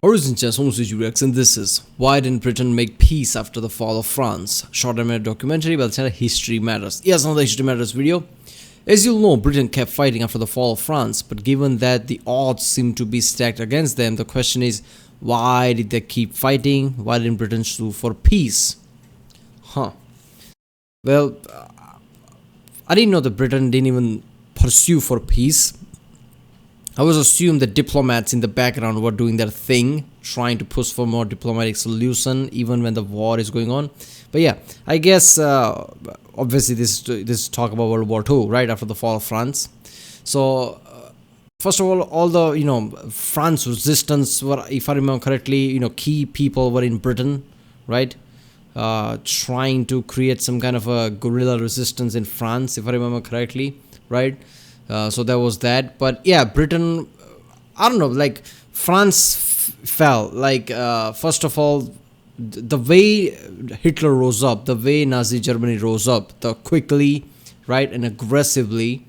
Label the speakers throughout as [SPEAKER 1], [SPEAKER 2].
[SPEAKER 1] Origin Chess Home Switch Reacts, and this is Why Didn't Britain Make Peace After the Fall of France? Short animated documentary by the channel History Matters. Yes, another History Matters video. As you'll know, Britain kept fighting after the fall of France, but given that the odds seem to be stacked against them, the question is, why did they keep fighting? Why didn't Britain sue for peace? Well, I didn't know that Britain didn't even pursue for peace. I was assumed that diplomats in the background were doing their thing, trying to push for more diplomatic solution even when the war is going on. But yeah, I guess obviously this talk about World War II, right after the fall of France. So first of all the France resistance were, if I remember correctly, key people were in Britain, right? Trying to create some kind of a guerrilla resistance in France, if I remember correctly, right? So there was that. But yeah, Britain, I don't know, like France fell. Like first of all, the way Hitler rose up, the way Nazi Germany rose up, the quickly, right, and aggressively,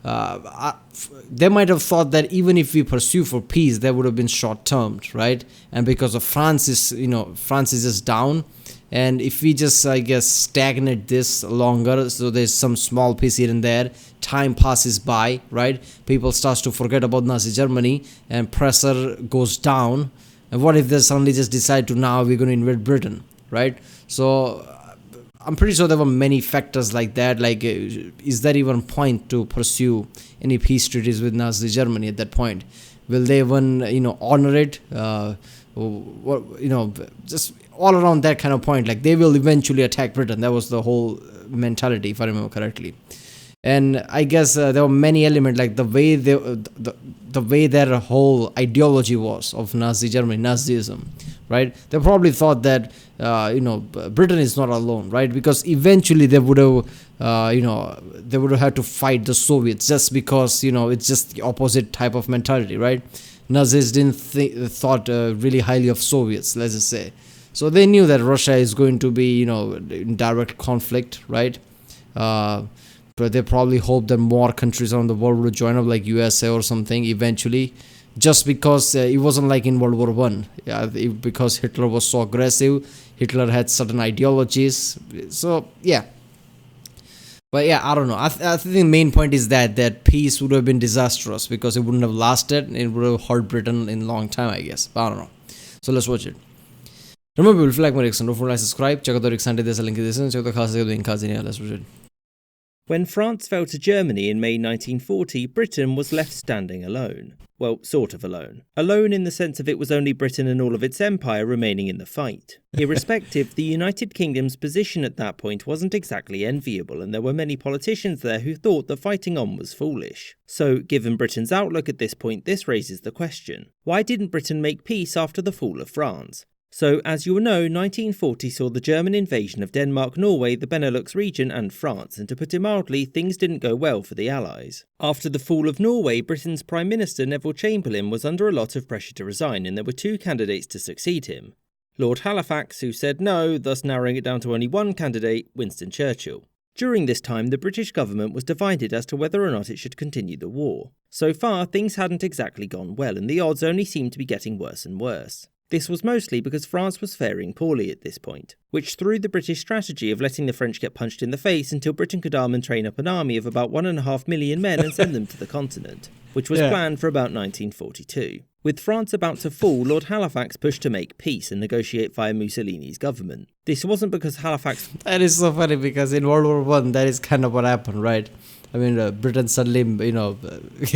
[SPEAKER 1] they might have thought that even if we pursue for peace, that would have been short-termed, right? And because of France is just down, and if we just, I guess, stagnate this longer, so there's some small peace here and there, time passes by, right? People start to forget about Nazi Germany, and pressure goes down. And what if they suddenly just decide to, now we're going to invade Britain, right? So I'm pretty sure there were many factors like that. Like, is there even a point to pursue any peace treaties with Nazi Germany at that point? Will they even, honor it? Just all around that kind of point. Like, they will eventually attack Britain. That was the whole mentality, if I remember correctly. And I guess there were many elements, like the way the way their whole ideology was of Nazi Germany, Nazism, right? They probably thought that Britain is not alone, right? Because eventually they would have they would have had to fight the Soviets, just because it's just the opposite type of mentality, right? Nazis didn't thought really highly of Soviets, let's just say. So they knew that Russia is going to be in direct conflict, right? But they probably hoped that more countries around the world would join up, like USA or something, eventually, just because it wasn't like in World War One. Because Hitler was so aggressive, Hitler had certain ideologies. So yeah, but yeah, I don't know. I think the main point is that peace would have been disastrous because it wouldn't have lasted. It would have hurt Britain in a long time, I guess. But I don't know. So let's watch it. Remember, if you like my reaction, don't forget to subscribe. Check out the reaction. There's a link in the description. Check out the link in the Let's watch it.
[SPEAKER 2] When France fell to Germany in May 1940, Britain was left standing alone. Well, sort of alone. Alone in the sense of it was only Britain and all of its empire remaining in the fight. Irrespective, the United Kingdom's position at that point wasn't exactly enviable, and there were many politicians there who thought that fighting on was foolish. So, given Britain's outlook at this point, this raises the question: why didn't Britain make peace after the fall of France? So, as you will know, 1940 saw the German invasion of Denmark, Norway, the Benelux region and France, and to put it mildly, things didn't go well for the Allies. After the fall of Norway, Britain's Prime Minister Neville Chamberlain was under a lot of pressure to resign, and there were two candidates to succeed him. Lord Halifax, who said no, thus narrowing it down to only one candidate, Winston Churchill. During this time, the British government was divided as to whether or not it should continue the war. So far, things hadn't exactly gone well, and the odds only seemed to be getting worse and worse. This was mostly because France was faring poorly at this point, which threw the British strategy of letting the French get punched in the face until Britain could arm and train up an army of about 1.5 million men and send them to the continent, which was planned for about 1942. With France about to fall, Lord Halifax pushed to make peace and negotiate via Mussolini's government. This wasn't because Halifax...
[SPEAKER 1] That is so funny, because in World War One, that is kind of what happened, right? I mean, Britain suddenly,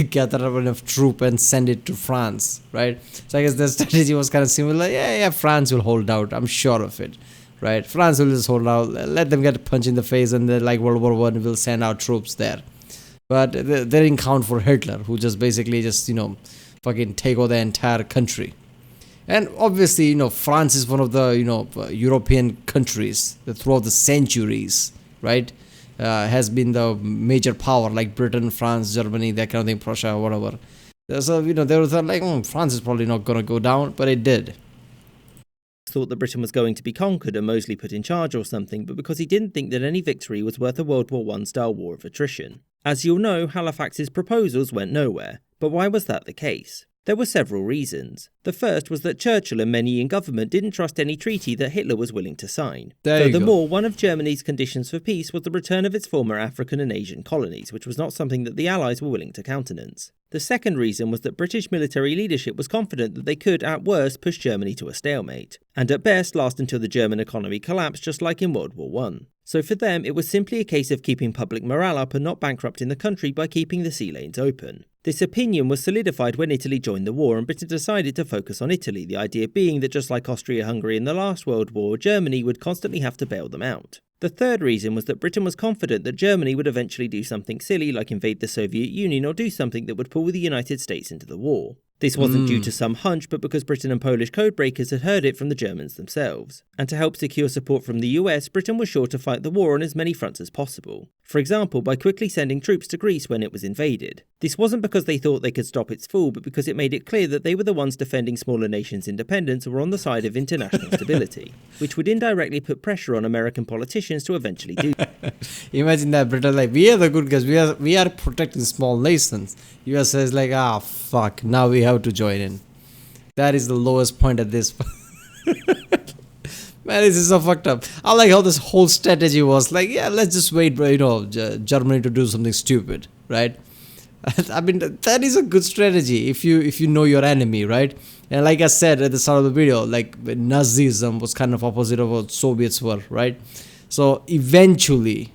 [SPEAKER 1] gathered up enough troop and send it to France, right? So I guess the strategy was kind of similar. Yeah, France will hold out. I'm sure of it, right? France will just hold out. Let them get a punch in the face, and then, like World War One, will send out troops there. But they didn't count for Hitler, who just basically fucking take over the entire country. And obviously, France is one of the, European countries that throughout the centuries, right? Has been the major power, like Britain, France, Germany, that kind of thing, Prussia, whatever. So, they were like, France is probably not going to go down, but it did.
[SPEAKER 2] Thought that Britain was going to be conquered and Mosley put in charge or something, but because he didn't think that any victory was worth a World War I style war of attrition. As you'll know, Halifax's proposals went nowhere. But why was that the case? There were several reasons. The first was that Churchill and many in government didn't trust any treaty that Hitler was willing to sign. Furthermore, one of Germany's conditions for peace was the return of its former African and Asian colonies, which was not something that the Allies were willing to countenance. The second reason was that British military leadership was confident that they could, at worst, push Germany to a stalemate, and at best last until the German economy collapsed, just like in World War I. So for them, it was simply a case of keeping public morale up and not bankrupting the country by keeping the sea lanes open. This opinion was solidified when Italy joined the war and Britain decided to focus on Italy, the idea being that just like Austria-Hungary in the last World War, Germany would constantly have to bail them out. The third reason was that Britain was confident that Germany would eventually do something silly like invade the Soviet Union or do something that would pull the United States into the war. This wasn't due to some hunch, but because Britain and Polish codebreakers had heard it from the Germans themselves. And to help secure support from the US, Britain was sure to fight the war on as many fronts as possible. For example, by quickly sending troops to Greece when it was invaded. This wasn't because they thought they could stop its fall, but because it made it clear that they were the ones defending smaller nations' independence or on the side of international stability, which would indirectly put pressure on American politicians to eventually do.
[SPEAKER 1] Imagine that Britain like, we are the good guys, we are protecting small nations. US says like, fuck, now we have to join in. That is the lowest point at this. Man, this is so fucked up. I like how this whole strategy was like, yeah, let's just wait, Germany to do something stupid, right? I mean, that is a good strategy if you know your enemy, right? And like I said at the start of the video, like Nazism was kind of opposite of what Soviets were, right? So eventually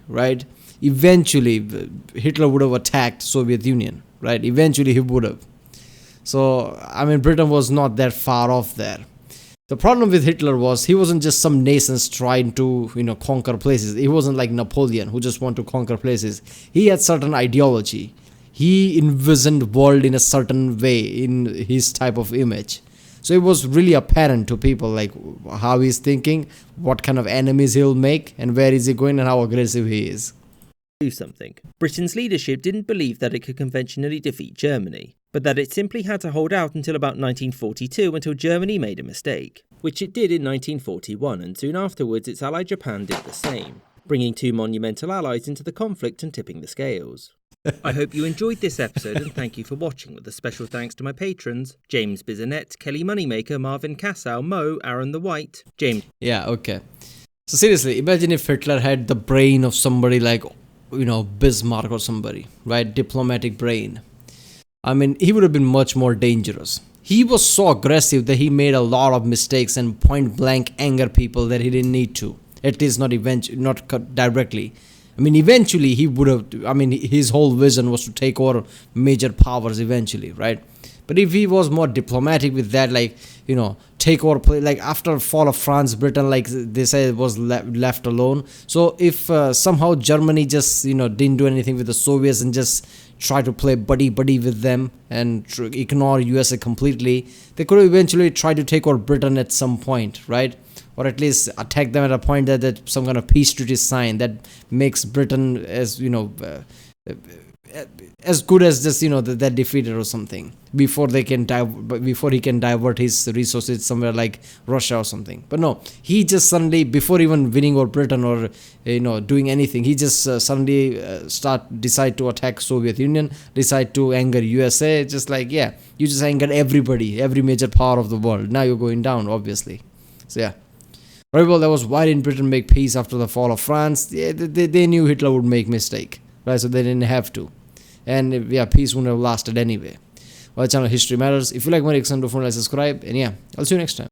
[SPEAKER 1] Hitler would have attacked Soviet Union, right? Eventually he would have. So, I mean, Britain was not that far off there. The problem with Hitler was he wasn't just some nations trying to, conquer places. He wasn't like Napoleon who just wanted to conquer places. He had certain ideology. He envisioned world in a certain way in his type of image. So it was really apparent to people like how he's thinking, what kind of enemies he'll make, and where is he going and how aggressive he is.
[SPEAKER 2] Do something. Britain's leadership didn't believe that it could conventionally defeat Germany, but that it simply had to hold out until about 1942 until Germany made a mistake, which it did in 1941, and soon afterwards its ally Japan did the same, bringing two monumental allies into the conflict and tipping the scales. I hope you enjoyed this episode and thank you for watching, with a special thanks to my patrons, James Bisonet, Kelly Moneymaker, Marvin Cassow, Mo, Aaron the White, James...
[SPEAKER 1] Yeah, okay. So seriously, imagine if Hitler had the brain of somebody like, Bismarck or somebody, right? Diplomatic brain. I mean, he would have been much more dangerous. He was so aggressive that he made a lot of mistakes and point blank anger people that he didn't need to. At least not directly. I mean, eventually he would have, his whole vision was to take over major powers eventually, right? But if he was more diplomatic with that, take over, like after fall of France, Britain, like they say, was left alone. So if somehow Germany just, didn't do anything with the Soviets and just try to play buddy with them and ignore USA completely, they could eventually try to take over Britain at some point, right? Or at least attack them at a point that some kind of peace treaty is signed that makes Britain as as good as just they're defeated or something before he can divert his resources somewhere like Russia or something. But no, he just suddenly, before even winning over Britain or doing anything, he just suddenly decide to attack Soviet Union, decide to anger USA. Just like, yeah, you just angered everybody, every major power of the world. Now you're going down, obviously. So yeah. Right, well, that was why didn't Britain make peace after the fall of France? Yeah, they knew Hitler would make mistake, right? So they didn't have to. And yeah, peace wouldn't have lasted anyway. Well, channel History Matters. If you like my reaction, don't forget to subscribe. And yeah, I'll see you next time.